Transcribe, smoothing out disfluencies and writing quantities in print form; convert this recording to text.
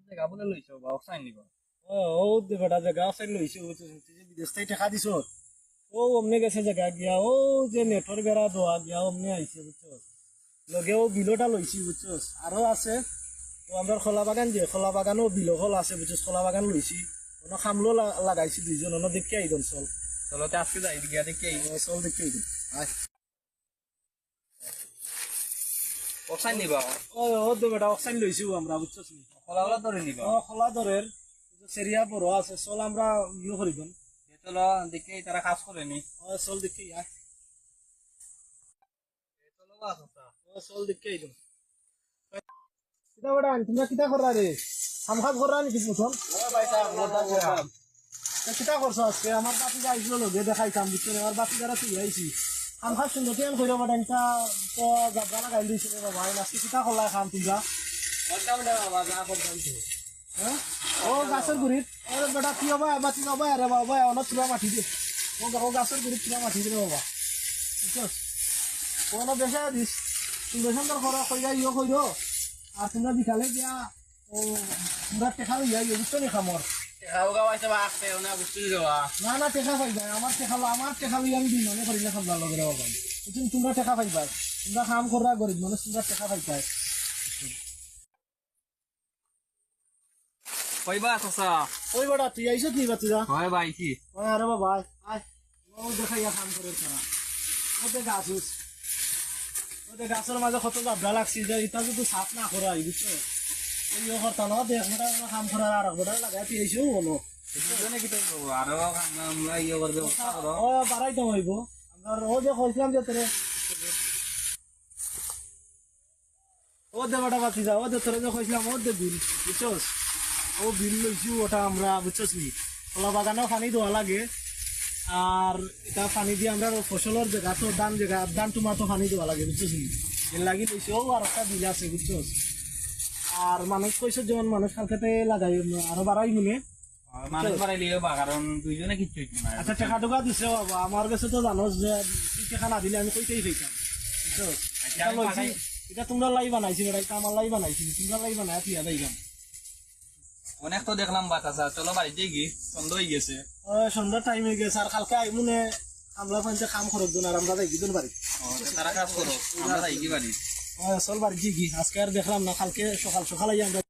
জায়গা বলে লইছো বা অক্সাইন নিব ও বেটা জায়গা সাইড লইছে বিদেশ থেকে টাকা দিছ ও অমনে গেছে জায়গা গিয়া ও যে নেটর বেড়া দোয়া গিয়া অমনে আইছে বুঝছো লগে ও বিলোটা লইছি বুঝছো আরো আছে ও আমরা খোলা বাগান যে খোলা বাগানও বিলো হল আছে বুঝছো খোলা বাগান লইছি কোনো খামলো লাগাইছি দুইজন অন্য দেখে আইদন চল চলো তে আজকে যাই গিয়া দেখি চল দেখে আইদন অক্সাইন নিবা ও বেটা অক্সাইন লইছি আমরা বুঝছো খোলা খোলা ধরে নিবা খোলা দরের সেরিয়া বড় আছে চল আমরা ইয়ে করিবেন চলো দেখি তারা কাজ করেনি চল দেখি চলো বাস আছে চল দেখি আইদন কিতা বেটা তোমরা কিতা কররা রে খামখাত কররা নাকি মুসন কিতা করছো আজকে আমার বাতি আইছিল লগে দেখাইতাম বুঝছো আমার বাতি দ্বারা তুই আইছি খামখাত সুন্দর কেন কইরা বেটা ইনকা তো যাবরা লাগাই দিছিল বাবা আজকে কিতা করলা খাম তোমরা বাবা যা করতাম তো হ্যাঁ ও গাছের গুড়িত আরে বেটা কি হবে বাতি হবে আরে বাবা অনেক চূড়া মাটি দে ও গাছের গুড়িত চূড়া মাটি দে বাবা বুঝছো কোনো বেশা দিস সুন্দর সুন্দর করা কইরা ইয়ে কইরো আর তোমরা বিকালে গিয়া ও তোমরা টেকা লইয়া ইয়ে বুঝছো নি খামর খাও গাও আছে বা আছে না বুঝতে যাওয়া না টেকা পাই যায় আমার টেকা লইয়া আমি দিই মনে করি না খামলা লগে বাবা তোমরা টেকা পাইবা তোমরা কাম করা গরিব মানুষ তোমরা টেকা পাইবাই কইবা আছে ওই বেটা তুই আইসো কি বাতিরা হয় ভাই কি ওই আরে বাবা আয় ও দেখাইয়া কাম করে তারা ওতে গাছ ওতে গাছের মাঝে কত জাবড়া লাগছে যে এটা যদি সাফ না করা বুঝছো এই করতা না দেখ বেটা কাম করার আর বেটা লাগাই তুই আইসো বলো দুজনে কি করব আরো আমরা ইয়ে করবে করো ও বাড়াই তো হইব আমরা ও যে কইছিলাম যে তোরে ও দে বেটা বাতি যা ও দে তোরে যে কইছিলাম ও দে বিল বুঝছোস ও বিল লইছি ওটা আমরা বুঝছোস নি কলা বাগানেও পানি দেওয়া লাগে আর এটা পানি দিয়ে আমরা ফসলের জায়গা তো ধান টমাটো পানি দেওয়া লাগে বুঝছোস নি এর লাগি লইছি ও আর একটা বিল আছে বুঝছোস আর মানুষ কইছে যেমন মানুষ কালকেতে লাগাই আরো বাড়াই মনে মানুষ বাড়াইলে বা কারণ দুইজনে কিচ্ছু হইতো না আচ্ছা টাকা টুকা দিছে বাবা আমার কাছে তো জানোস যে তুই টাকা না দিলে আমি কইতেই পাইতাম বুঝছোস এটা লইছি এটা তোমরা লাই বানাইছি এটা আমার লাই বানাইছি তোমরা লাই বানাই তুই আদাইগাম অনেক তো দেখলাম বাতাসা চলো বাড়িতে গিয়ে সন্ধ্যা হয়ে গেছে সন্ধ্যার টাইম হয়ে গেছে আর কালকে মনে আমরা পঞ্চে কাম করব আর আমরা যাই দুজন বাড়ি তারা কাজ করো আমরা যাই কি বাড়ি চল বাড়ি গি আজকে আর দেখলাম না কালকে সকাল সকাল আমরা